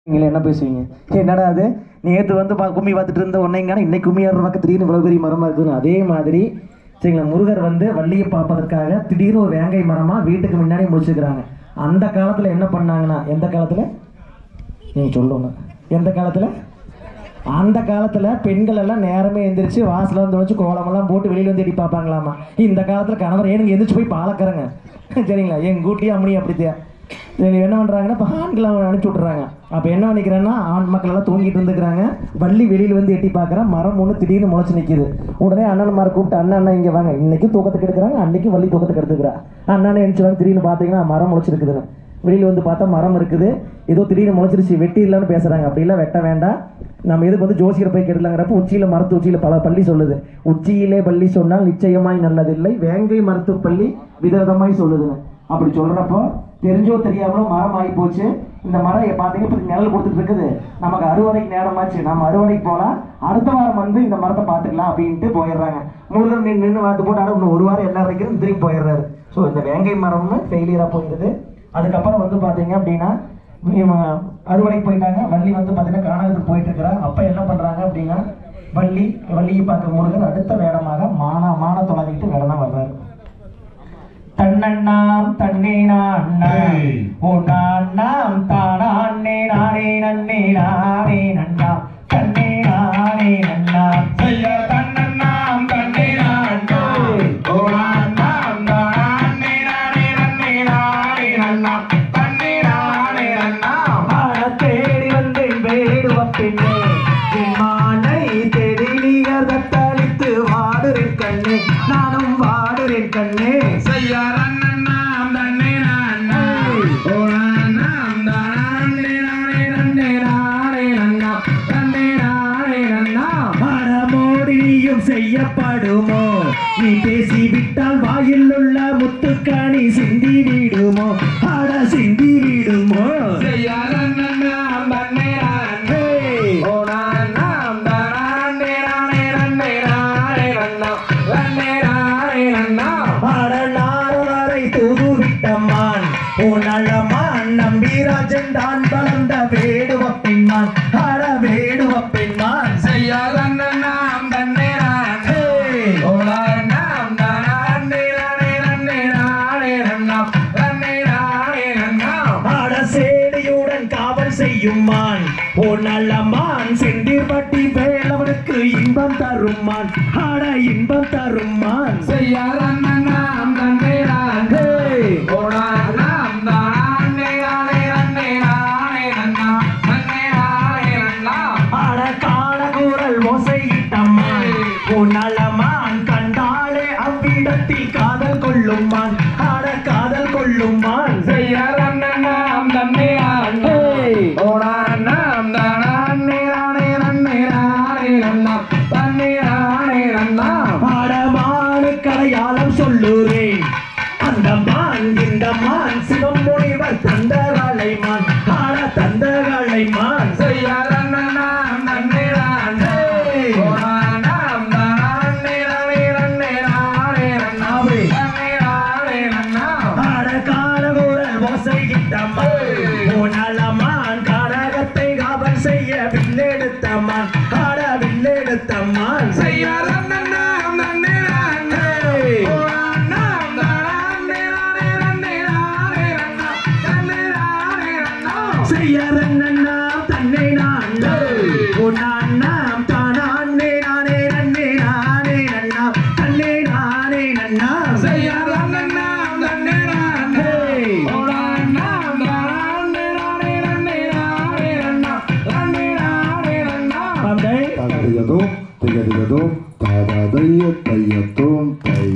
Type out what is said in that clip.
நீங்களே என்ன பேசுவீங்க? என்னடா அது நேற்று வந்து கும்மி பார்த்துட்டு இருந்த ஒன்னைங்கன்னா இன்னைக்கு கும்மி ஆடுற பக்கம் திடீர்னு இவ்வளோ பெரிய மரமாக இருக்குதுன்னு. அதே மாதிரி சரிங்களா, முருகர் வந்து வள்ளியை பார்ப்பதற்காக திடீர்னு ஒரு வேங்கை மரமாக வீட்டுக்கு முன்னாடி முடிச்சுக்கிறாங்க. அந்த காலத்தில் என்ன பண்ணாங்கன்னா, எந்த காலத்தில் நீங்கள் சொல்லணும், எந்த காலத்தில்? அந்த காலத்தில் பெண்கள் எல்லாம் நேரமே எந்திரிச்சு வாசலில் வந்து வச்சு கோலமெல்லாம் போட்டு வெளியில் வந்து எட்டி பார்ப்பாங்களாமா. இந்த காலத்தில் கணவர் ஏனுங்க எந்திரிச்சு போய் பாலக்கறங்க சரிங்களா, எங்கள் கூட்டியே அம்மனி அப்படித்தான். என்ன பண்ணுறாங்கன்னா இப்போ ஆண்களை அனுப்பிச்சி விட்றாங்க. அப்போ என்ன பண்ணிக்கிறேன்னா, ஆண் மக்கள் எல்லாம் தூங்கிட்டு இருந்துக்கிறாங்க. வள்ளி வெளியில் வந்து எட்டி பார்க்குறேன், மரம் ஒன்று திடீர்னு முளைச்சி நிற்கிது. உடனே அண்ணன்மாரை கூப்பிட்டு அண்ணன் இங்கே வாங்க, இன்னைக்கு தூக்கத்துக்கு எடுக்கிறாங்க, அன்னைக்கு வள்ளி தூக்கத்துக்கு எடுத்துக்கிறா. அண்ணன் எழுந்துச்சு திடீர்னு பார்த்தீங்கன்னா மரம் முளைச்சிருக்குதுன்னு. வெளியில் வந்து பார்த்தா மரம் இருக்குது, ஏதோ திடீர்னு முளைச்சிருச்சு, வெட்டி இல்லைன்னு பேசுகிறாங்க. அப்படிலாம் வெட்ட வேண்டாம், நம்ம எதுக்கு வந்து ஜோசியரை போய் கெடுக்கலாங்கிறப்ப உச்சியில் மரத்து உச்சியில் பல பள்ளி சொல்லுது. உச்சியிலே பள்ளி சொன்னால் நிச்சயமாய் நல்லதில்லை, வேங்கை மரத்து பள்ளி விதவிதமாய் சொல்லுதுங்க. அப்படி சொல்கிறப்போ தெரிஞ்சோ தெரியாமலோ மரம் ஆகி போச்சு. இந்த மரம் பார்த்தீங்கன்னா இப்போ நிழல் கொடுத்துட்டு இருக்குது. நமக்கு அறுவடைக்கு நேரமாச்சு, நம்ம அறுவடைக்கு போகலாம், அடுத்த வாரம் வந்து இந்த மரத்தை பார்த்துக்கலாம் அப்படின்ட்டு போயிடுறாங்க. முருகன் நின்று பார்த்து போட்டு இன்னும் ஒரு வாரம் என்ன வைக்கிறேன்னு திரும்பி போயிடுறாரு. ஸோ இந்த வேங்கை மரம்னு ஃபெயிலியராக போயிடுது. அதுக்கப்புறம் வந்து பார்த்தீங்க அப்படின்னா அறுவடைக்கு போயிட்டாங்க. வள்ளி வந்து பார்த்தீங்கன்னா கானகத்துக்கு போயிட்டு இருக்கிறா. அப்போ என்ன பண்ணுறாங்க அப்படின்னா, வள்ளியை பார்க்க முருகர் அடுத்த வேடமாக மான தொலைவிட்டு வேடம் வர்றாரு. தன்னண்ணாம் தன்னே நானே நானாம் தானே நானே நன்னே நானே நன்னா தன்னே நானே நன்னா செய்ய தன்னண்ணாம் தன்னே நானே நானாம் தானே நானே நன்னே நானே நன்னா தன்னே நானே நன்னா தேடி வந்தேன் வேடுவ பெண்ணே, மானை தேடி நீர் தத்தளித்து வாடுறேன் கண்ணே, நானும் வாடுறேன் கண்ணே செய்யப்படுமோ, நீ பேசிவிட்டால் வாயில் உள்ள முத்துக்காணி சிந்தி விடுமோ, ஆட சிந்தி விடுமோ. தூதுவிட்டம்மான் நல்லமான் நம்பிராஜன் தான் வளர்ந்த வேடுவ பெண்மான், ஆட வேடுவ பெண்மான் செய்யுமான். ஓ நல்லமான் செந்திர் பட்டி வேலவனுக்கு இன்பம் தருமான், ஆட இன்பம் தருமான் ஆட காணகூரல் ஓசையிட்டம்மான். ஓ நல்லமான் கண்டாலே அவ்விடத்தில் காதல் கொள்ளுமான், ஆட காதல் கொள்ளுமான் கடையாளம் சொல்லுறேன். அந்த மான் இந்த மான் சிவம் முனிவர் தந்தகளை மான், ஆட தந்தகளை மான் ஆட காணகூரல் ஓசையிட்டம்மான். நலமான் காரகத்தை காவல் செய்ய வில்லெடுத்தம்மான், ஆட வில்லெடுத்தம்மான் செய்யறண்ணாம் தன்னை நான் நானாம் தானே நானே நன்னே நானே நன்னா தன்னே நானே நன்னா செய்யறண்ணாம் தன்னை நான் நானாம் தானே நானே நன்னே நானே நன்னா தன்னே நானே நன்னா தகதியதும் திகதியதும் தாதாதைய தையத்தும் தை